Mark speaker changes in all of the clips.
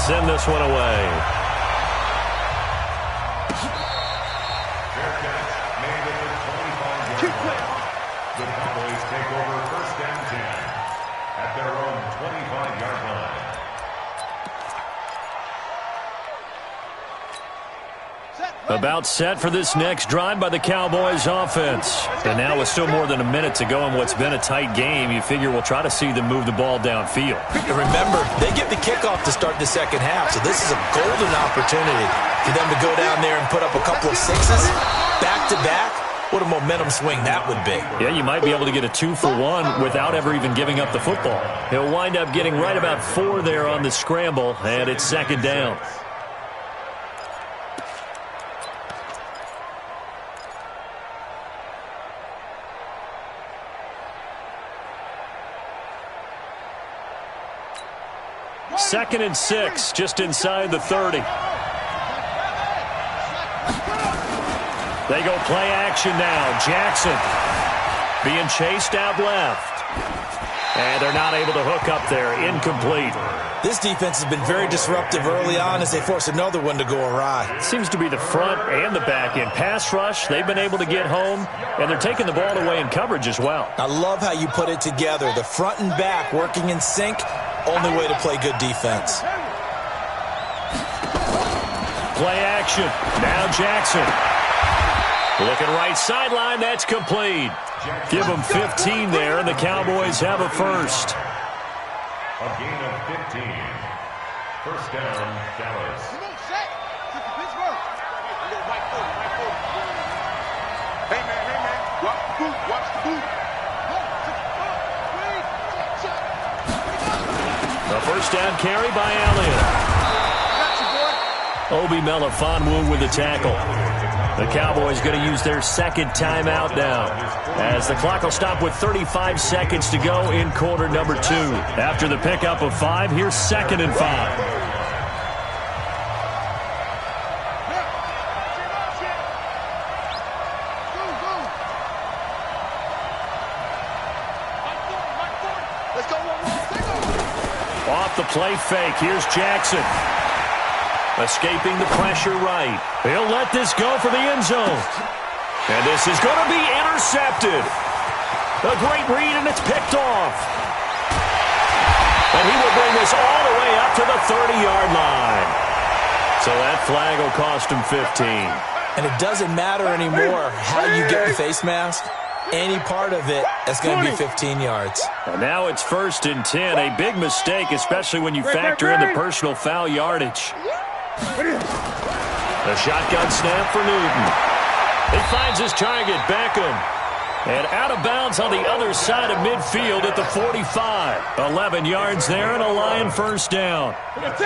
Speaker 1: send this one away.
Speaker 2: Fair catch made at the 25-yard line. The Cowboys take over first down 10 at their own 25-yard line.
Speaker 1: About set for this next drive by the Cowboys offense. And now with still more than a minute to go in what's been a tight game, you figure we'll try to see them move the ball downfield.
Speaker 3: And remember, they get the kickoff to start the second half, so this is a golden opportunity for them to go down there and put up a couple of sixes back-to-back. What a momentum swing that would be.
Speaker 1: Yeah, you might be able to get a 2-for-1 without ever even giving up the football. He'll wind up getting right about 4 there on the scramble, and it's second down. Second and 6, just inside the 30. They go play action now. Jackson being chased out left. And they're not able to hook up there. Incomplete.
Speaker 3: This defense has been very disruptive early on as they force another one to go awry.
Speaker 1: Seems to be the front and the back end. Pass rush, they've been able to get home, and they're taking the ball away in coverage as well.
Speaker 3: I love how you put it together. The front and back working in sync. Only way to play good defense.
Speaker 1: Play action. Now Jackson. Looking right sideline. That's complete. Give them 15 there, and the Cowboys have a first.
Speaker 2: A gain of 15. First down, Dallas.
Speaker 4: Hey, man. Watch the boot. Watch the boot.
Speaker 1: A first down carry by Elliott. Obi Melifonwu with the tackle. The Cowboys going to use their second timeout now, as the clock will stop with 35 seconds to go in quarter number 2. After the pickup of 5, here's second and 5. Off the play fake, here's Jackson. Escaping the pressure right. He'll let this go for the end zone. And this is going to be intercepted. A great read, and it's picked off. And he will bring this all the way up to the 30-yard line. So that flag will cost him 15.
Speaker 3: And it doesn't matter anymore how you get the face mask. Any part of it, that's going to be 15 yards.
Speaker 1: And now it's first and 10. A big mistake, especially when you factor in the personal foul yardage. The shotgun snap for Newton. He finds his target, Beckham. And out of bounds on the other side of midfield at the 45. 11 yards there and a Lion first down.
Speaker 2: First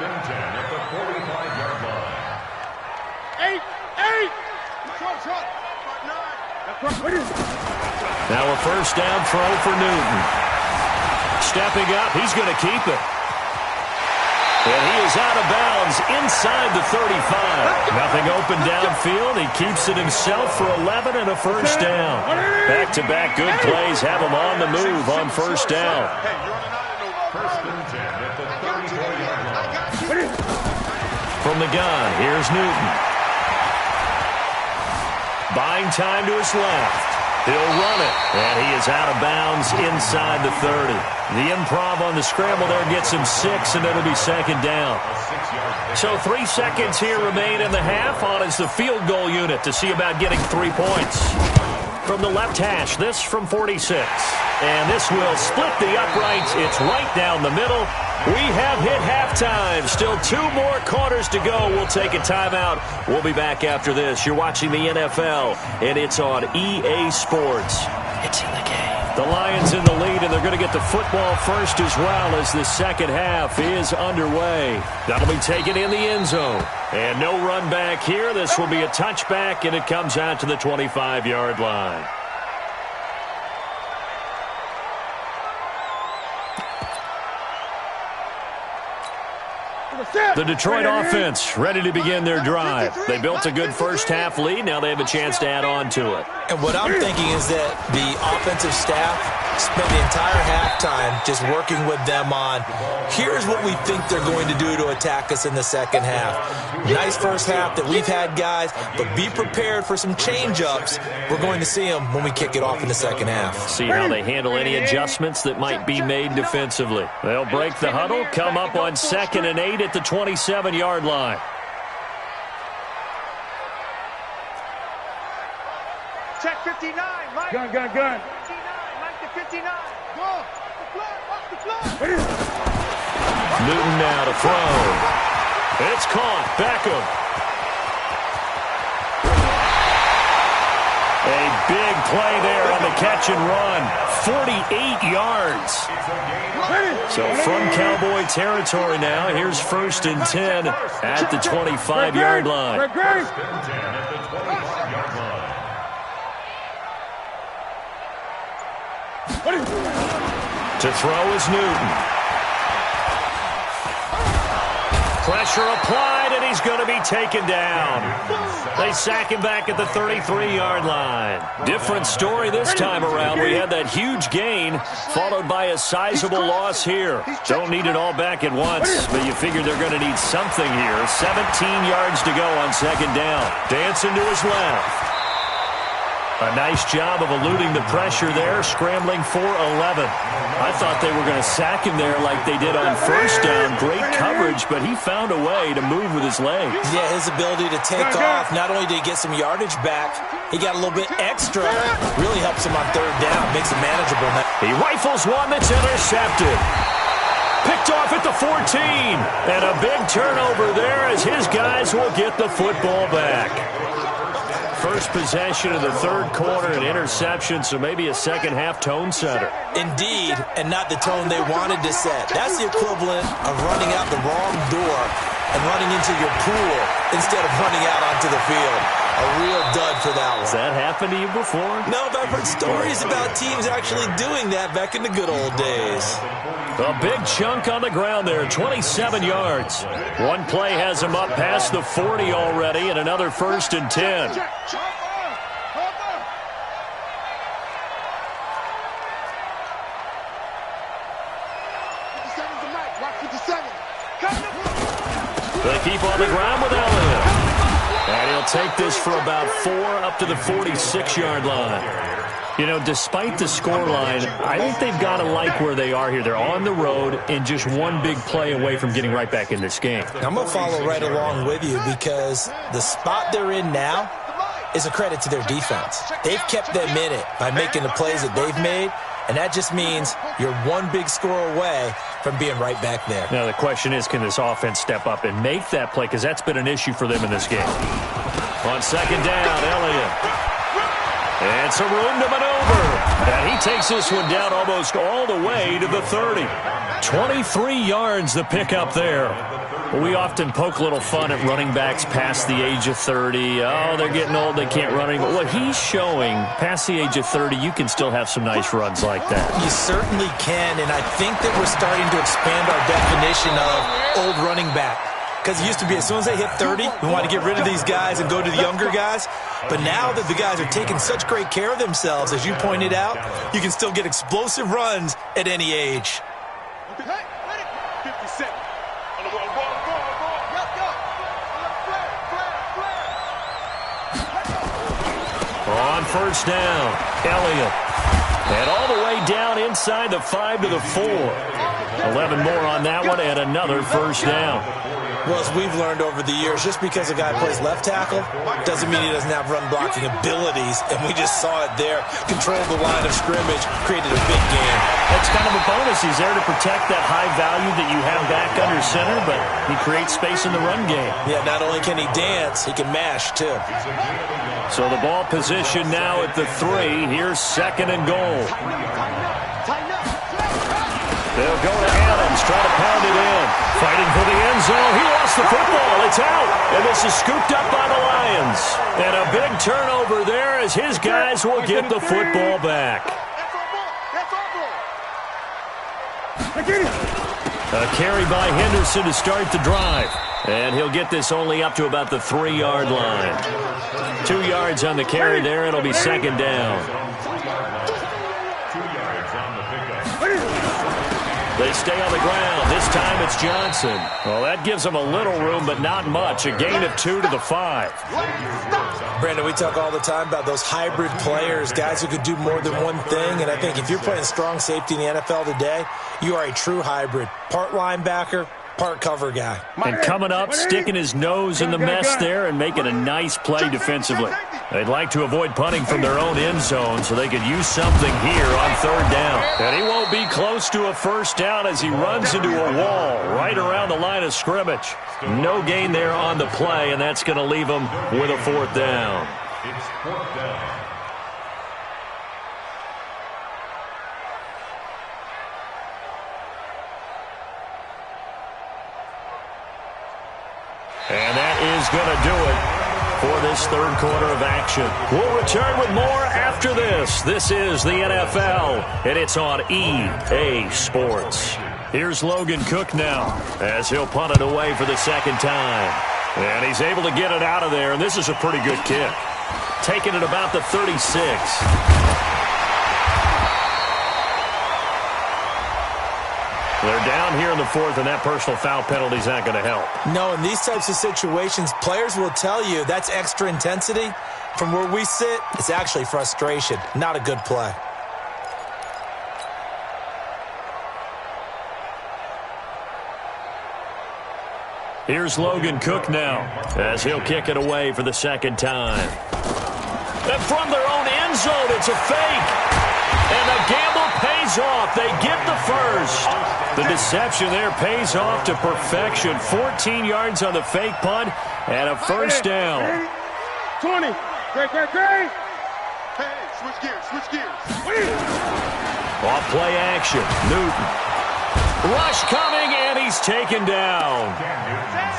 Speaker 2: and 10 at the 45-yard line.
Speaker 1: 8. Now a first down throw for Newton. Stepping up, he's going to keep it. And he is out of bounds inside the 35. Nothing open downfield. He keeps it himself for 11 and a first down. Back-to-back good plays have him on the move on first down.
Speaker 2: First and 10 at the 34-yard line.
Speaker 1: From the gun, here's Newton. Buying time to his left. He'll run it, and he is out of bounds inside the 30. The improv on the scramble there gets him 6, and it'll be second down. So 3 seconds here remain in the half. On is the field goal unit to see about getting 3 points. From the left hash, this from 46. And this will split the uprights. It's right down the middle. We have hit halftime. Still 2 more quarters to go. We'll take a timeout. We'll be back after this. You're watching the NFL, and it's on EA Sports. It's in the game. The Lions in the lead, and they're going to get the football first as well as the second half is underway. That'll be taken in the end zone. And no run back here. This will be a touchback, and it comes out to the 25-yard line. The Detroit offense ready to begin their drive. They built a good first half lead. Now they have a chance to add on to it.
Speaker 3: And what I'm thinking is that the offensive staff spent the entire halftime just working with them on, here's what we think they're going to do to attack us in the second half. Nice first half that we've had, guys, but be prepared for some change-ups. We're going to see them when we kick it off in the second half.
Speaker 1: See how they handle any adjustments that might be made defensively. They'll break the huddle, come up on 2nd and 8 at the 27-yard line.
Speaker 5: Check 59, Mike.
Speaker 4: Gun.
Speaker 5: 59, Mike to 59. Go. Off the floor.
Speaker 1: Newton now to throw. It's caught. Beckham. A big play there on the catch and run. 48 yards. So from Cowboy territory now, here's 1st and 10 at the 25-yard line. To throw is Newton. Pressure applied, and he's going to be taken down. They sack him back at the 33-yard line. Different story this time around. We had that huge gain, followed by a sizable loss here. Don't need it all back at once, but you figure they're going to need something here. 17 yards to go on 2nd down. Dancing to his left. A nice job of eluding the pressure there, scrambling for 11. I thought they were going to sack him there like they did on 1st down. Great coverage, but he found a way to move with his legs.
Speaker 3: Yeah, his ability to take off, not only did he get some yardage back, he got a little bit extra. Really helps him on 3rd down, makes it manageable.
Speaker 1: He rifles one that's intercepted. Picked off at the 14. And a big turnover there as his guys will get the football back. First possession of the 3rd quarter, an interception, so maybe a second-half tone setter.
Speaker 3: Indeed, and not the tone they wanted to set. That's the equivalent of running out the wrong door and running into your pool instead of running out onto the field. A real dud for that one.
Speaker 1: Has that happened to you before?
Speaker 3: No, but I've heard stories about teams actually doing that back in the good old days.
Speaker 1: A big chunk on the ground there, 27 yards. One play has him up past the 40 already, and another 1st and 10. They keep on the ground with Elliott. And he'll take this for about 4 up to the 46-yard line. You know, despite the scoreline, I think they've got to like where they are here. They're on the road and just one big play away from getting right back in this game.
Speaker 3: I'm going to follow right along with you because the spot they're in now is a credit to their defense. They've kept them in it by making the plays that they've made, and that just means you're one big score away from being right back there.
Speaker 1: Now, the question is, can this offense step up and make that play? Because that's been an issue for them in this game. On 2nd down, Elliott. It's a room to maneuver. And he takes this one down almost all the way to the 30. 23 yards the pickup there. We often poke a little fun at running backs past the age of 30. Oh, they're getting old, they can't run anymore. What he's showing, past the age of 30, you can still have some nice runs like that.
Speaker 3: You certainly can, and I think that we're starting to expand our definition of old running back. Because it used to be as soon as they hit 30, we want to get rid of these guys and go to the younger guys. But now that the guys are taking such great care of themselves, as you pointed out, you can still get explosive runs at any age.
Speaker 1: On 1st down, Elliott. And all the way down inside the 5 to the 4. 11 more on that one and another 1st down.
Speaker 3: Well, as we've learned over the years, just because a guy plays left tackle doesn't mean he doesn't have run-blocking abilities, and we just saw it there. Controlled the line of scrimmage, created a big game.
Speaker 1: That's kind of a bonus. He's there to protect that high value that you have back under center, but he creates space in the run game.
Speaker 3: Yeah, not only can he dance, he can mash, too.
Speaker 1: So the ball position now at the 3. Here's 2nd and goal. They'll go to Adams, try to pound it in. Fighting for the end zone. He lost the football. It's out. And this is scooped up by the Lions. And a big turnover there as his guys will get the football back. A carry by Henderson to start the drive. And he'll get this only up to about the 3-yard line. 2 yards on the carry there. It'll be second down. They stay on the ground. This time it's Johnson. Well, that gives them a little room, but not much. A gain of 2 to the 5.
Speaker 3: Brandon, we talk all the time about those hybrid players, guys who could do more than one thing. And I think if you're playing strong safety in the NFL today, you are a true hybrid. Part linebacker, part cover guy.
Speaker 1: And coming up, sticking his nose in the mess there and making a nice play defensively. They'd like to avoid punting from their own end zone so they could use something here on third down. And he won't be close to a first down as he runs into a wall right around the line of scrimmage. No gain there on the play, and that's going to leave him with a fourth down.
Speaker 2: It's fourth down.
Speaker 1: And that is going to do it for this third quarter of action. We'll return with more after this. This is the NFL, and it's on EA Sports. Here's Logan Cook now as he'll punt it away for the second time. And he's able to get it out of there, and this is a pretty good kick. Taking it about the 36. They're down here in the fourth, and that personal foul penalty is not going to help.
Speaker 3: No, in these types of situations, players will tell you that's extra intensity. From where we sit, it's actually frustration, not a good play.
Speaker 1: Here's Logan Cook now as he'll kick it away for the second time. And from their own end zone, it's a fake. And the gamble pays off. They get the first. The deception there pays off to perfection. 14 yards on the fake punt and a first down.
Speaker 5: 20. Great.
Speaker 4: Hey, switch gears.
Speaker 1: Off play action. Newton. Rush coming, and he's taken down.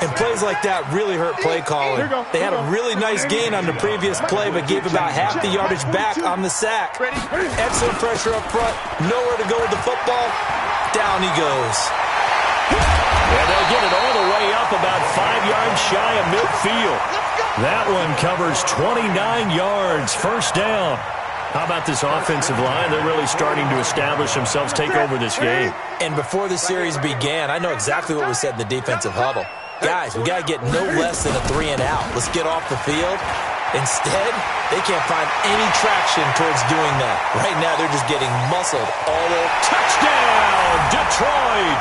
Speaker 3: And plays like that really hurt play calling. They had a really nice gain on the previous play, but gave about half the yardage back on the sack. Excellent pressure up front. Nowhere to go with the football. Down he goes.
Speaker 1: And they'll get it all the way up about 5 yards shy of midfield. That one covers 29 yards. First down. How about this offensive line? They're really starting to establish themselves, take over this game.
Speaker 3: And before the series began, I know exactly what we said in the defensive huddle. Guys, we got to get no less than a 3-and-out. Let's get off the field. Instead, they can't find any traction towards doing that. Right now, they're just getting muscled all over.
Speaker 1: Touchdown, Detroit!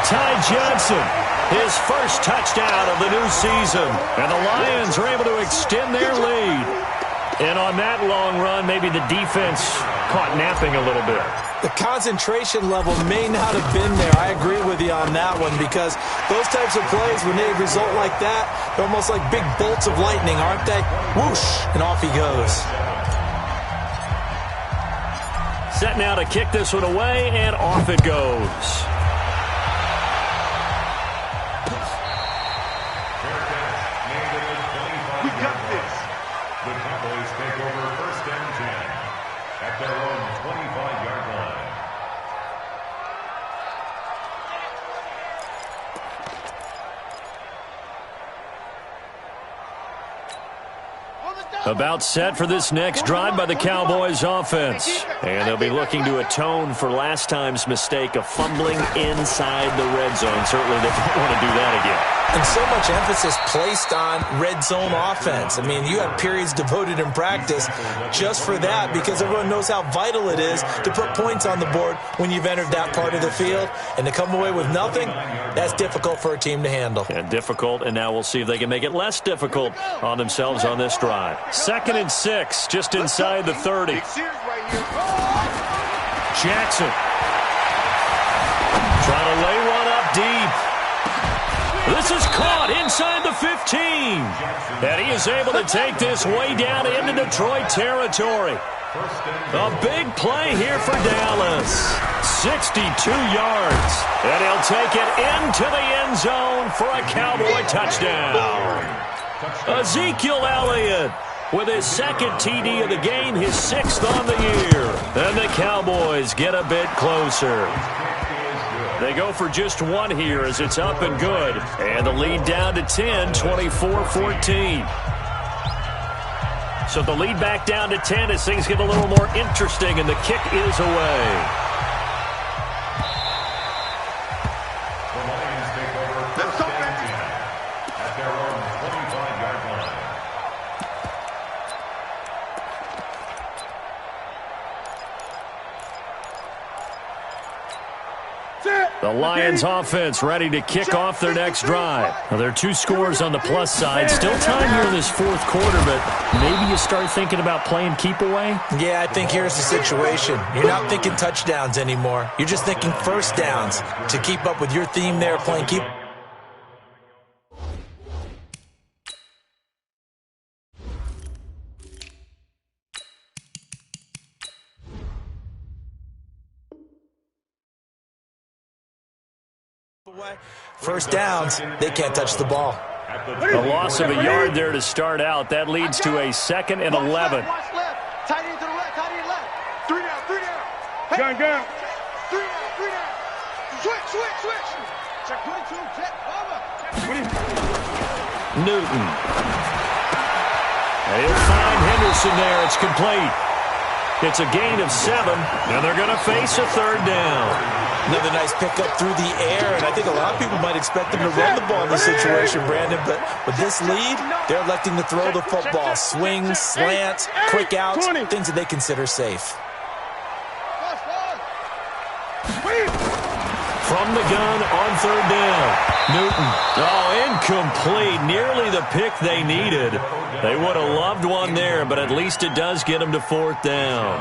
Speaker 1: Ty Johnson, his first touchdown of the new season. And the Lions are able to extend their lead. And on that long run, maybe the defense caught napping a little bit.
Speaker 3: The concentration level may not have been there. I agree with you on that one because those types of plays, when they result like that, they're almost like big bolts of lightning, aren't they? Whoosh, and off he goes.
Speaker 1: Set now to kick this one away, and off it goes.
Speaker 4: We got this.
Speaker 2: The Cowboys take over first and 10 at their own 25-yard line.
Speaker 1: About set for this next drive by the Cowboys offense. And they'll be looking to atone for last time's mistake of fumbling inside the red zone. Certainly they don't want to do that again.
Speaker 3: And so much emphasis placed on red zone offense. I mean, you have periods devoted in practice just for that because everyone knows how vital it is to put points on the board when you've entered that part of the field. And to come away with nothing, that's difficult for a team to handle.
Speaker 1: And difficult, and now we'll see if they can make it less difficult on themselves on this drive. 2nd and 6, just inside the 30. Jackson trying to lay one up deep. This is caught inside the 15. And he is able to take this way down into Detroit territory. A big play here for Dallas. 62 yards. And he'll take it into the end zone for a Cowboy touchdown. Ezekiel Elliott with his second TD of the game, his 6th on the year. And the Cowboys get a bit closer. They go for just one here as it's up and good. And the lead down to 10, 24-14. So the lead back down to 10 as things get a little more interesting, and the kick is away.
Speaker 2: The Lions take over first down 10 at their own 25-yard line.
Speaker 1: The Lions offense ready to kick off their next drive. Now, there are 2 scores on the plus side. Still time here in this fourth quarter, but maybe you start thinking about playing keep away?
Speaker 3: Yeah, I think here's the situation. You're not thinking touchdowns anymore. You're just thinking first downs to keep up with your theme there, playing keep. First downs, they can't touch the ball.
Speaker 1: A loss of a yard there to start out. That leads to a 2nd and 11.
Speaker 5: Watch left. Tight end to the right. Tight end left. 3 down. 3 down. Hey.
Speaker 4: Gun.
Speaker 5: 3 down. 3 down. Switch. Check 22. Check. Over.
Speaker 1: Newton. And he'll find Henderson there. It's complete. It's a gain of 7, and they're going to face a 3rd down.
Speaker 3: Another nice pickup through the air, and I think a lot of people might expect them to run the ball in this situation, Brandon, but with this lead, they're electing to throw the football. Swings, slants, quick outs, things that they consider safe.
Speaker 1: From the gun on 3rd down. Newton. Oh, incomplete. Nearly the pick they needed. They would have loved one there, but at least it does get them to 4th down.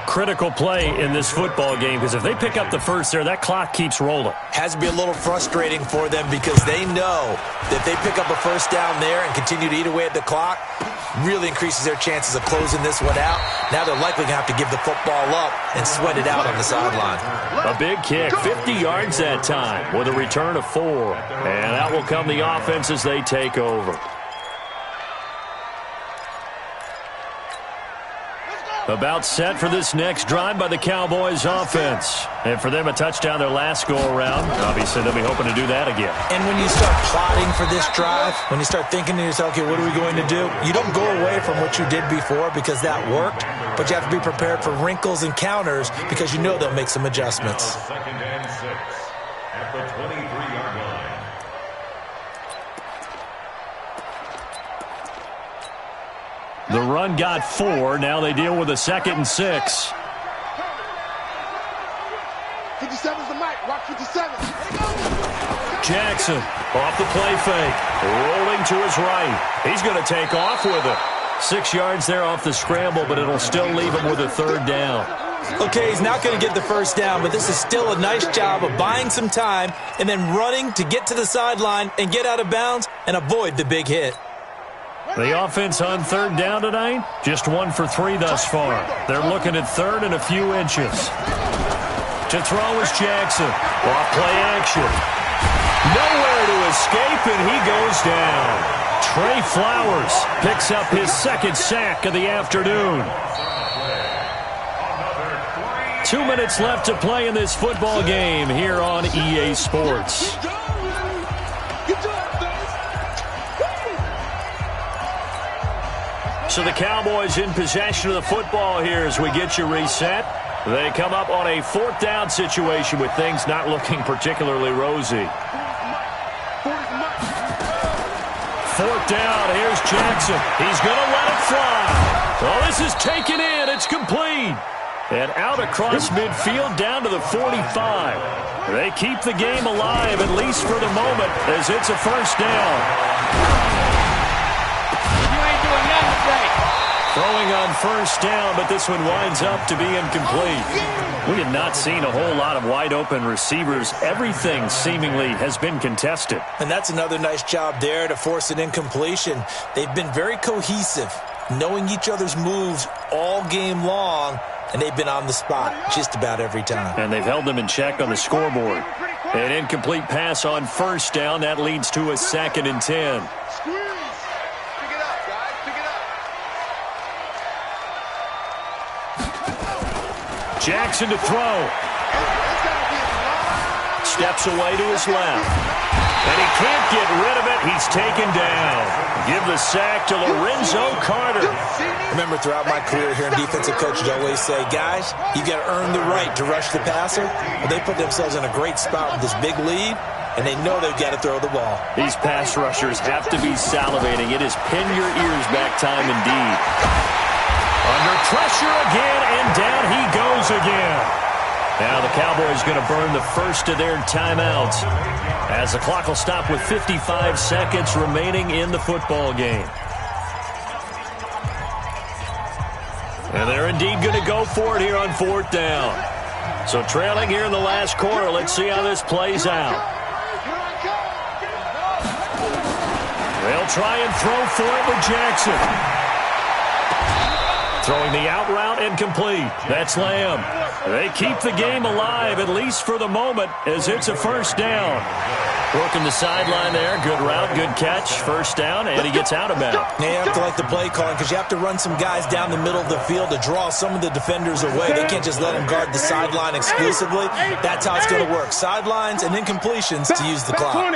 Speaker 1: Critical play in this football game, because if they pick up the first there, that clock keeps rolling.
Speaker 3: Has to be a little frustrating for them because they know that if they pick up a first down there and continue to eat away at the clock, really increases their chances of closing this one out. Now they're likely going to have to give the football up and sweat it out on the sideline.
Speaker 1: A big kick, 50 yards that time with a return of 4. And that will come the offense as they take over. About set for this next drive by the Cowboys offense. And for them, a touchdown their last go-around. Obviously, they'll be hoping to do that again.
Speaker 3: And when you start plotting for this drive, when you start thinking to yourself, okay, what are we going to do? You don't go away from what you did before because that worked, but you have to be prepared for wrinkles and counters because you know they'll make some adjustments.
Speaker 2: 2nd and 6 at the 23-yard line.
Speaker 1: The run got 4. Now they deal with a 2nd and 6.
Speaker 5: 57's the mic. Watch 57.
Speaker 1: Jackson off the play fake. Rolling to his right. He's going to take off with it. 6 yards there off the scramble, but it'll still leave him with a 3rd down.
Speaker 3: Okay, he's not going to get the first down, but this is still a nice job of buying some time and then running to get to the sideline and get out of bounds and avoid the big hit.
Speaker 1: The offense on 3rd down tonight, just 1 for 3 thus far. They're looking at 3rd and a few inches. To throw is Jackson. Off play action. Nowhere to escape, and he goes down. Trey Flowers picks up his 2nd sack of the afternoon. 2 minutes left to play in this football game here on EA Sports. So the Cowboys in possession of the football here as we get you reset. They come up on a 4th down situation with things not looking particularly rosy. 4th down, here's Jackson. He's going to let it fly. Oh, this is taken in. It's complete. And out across midfield down to the 45. They keep the game alive, at least for the moment, as it's a 1st down. Throwing on 1st down, but this one winds up to be incomplete. We have not seen a whole lot of wide-open receivers. Everything seemingly has been contested.
Speaker 3: And that's another nice job there to force an incompletion. They've been very cohesive, knowing each other's moves all game long, and they've been on the spot just about every time.
Speaker 1: And they've held them in check on the scoreboard. An incomplete pass on 1st down. That leads to a 2nd and 10. Jackson to throw. steps away to his left. And he can't get rid of it. He's taken down. Give the sack to Lorenzo Carter.
Speaker 3: Remember, throughout my career here in defensive coaches always say, guys, you got to earn the right to rush the passer. Well, they put themselves in a great spot with this big lead, and they know they've got to throw the ball.
Speaker 1: These pass rushers have to be salivating. It is pin your ears back time indeed. Under pressure again, and down he goes again. Now the Cowboys going to burn the first of their timeouts as the clock will stop with 55 seconds remaining in the football game. And they're indeed going to go for it here on 4th down. So trailing here in the last quarter, let's see how this plays out. They'll try and throw for it with Jackson. Throwing the out route incomplete. That's Lamb. They keep the game alive, at least for the moment, as it's a first down. Working the sideline there. Good route, good catch. First down, and he gets out of bounds.
Speaker 3: You have to like the play calling because you have to run some guys down the middle of the field to draw some of the defenders away. They can't just let them guard the sideline exclusively. That's how it's going to work. Sidelines and incompletions to use the clock.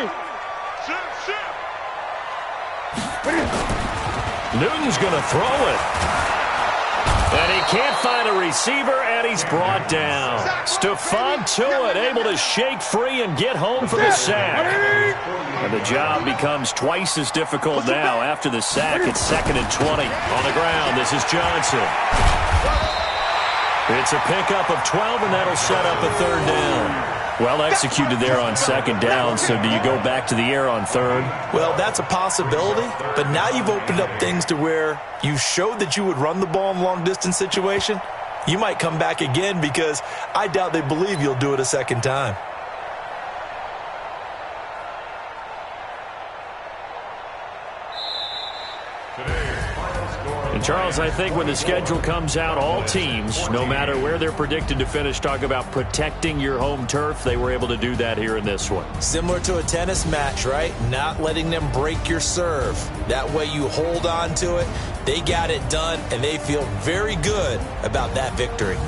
Speaker 1: Newton's going to throw it. And he can't find a receiver, and he's brought down. Stephon Tuitt able to shake free and get home for the sack. And the job becomes twice as difficult now after the sack. It's 2nd and 20. On the ground, this is Johnson. It's a pickup of 12, and that'll set up a 3rd down. Well executed there on 2nd down, so do you go back to the air on 3rd?
Speaker 3: Well, that's a possibility, but now you've opened up things to where you showed that you would run the ball in a long-distance situation. You might come back again because I doubt they believe you'll do it a 2nd time.
Speaker 1: And Charles, I think when the schedule comes out, all teams, no matter where they're predicted to finish, talk about protecting your home turf. They were able to do that here in this one.
Speaker 3: Similar to a tennis match, right? Not letting them break your serve. That way you hold on to it. They got it done, and they feel very good about that victory.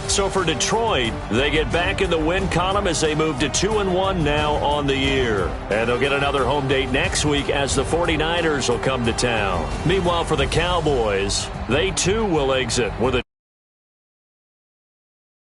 Speaker 1: So for Detroit, they get back in the win column as they move to 2-1 now on the year. And they'll get another home date next week as the 49ers will come to town. Meanwhile, for the Cowboys, they too will exit with a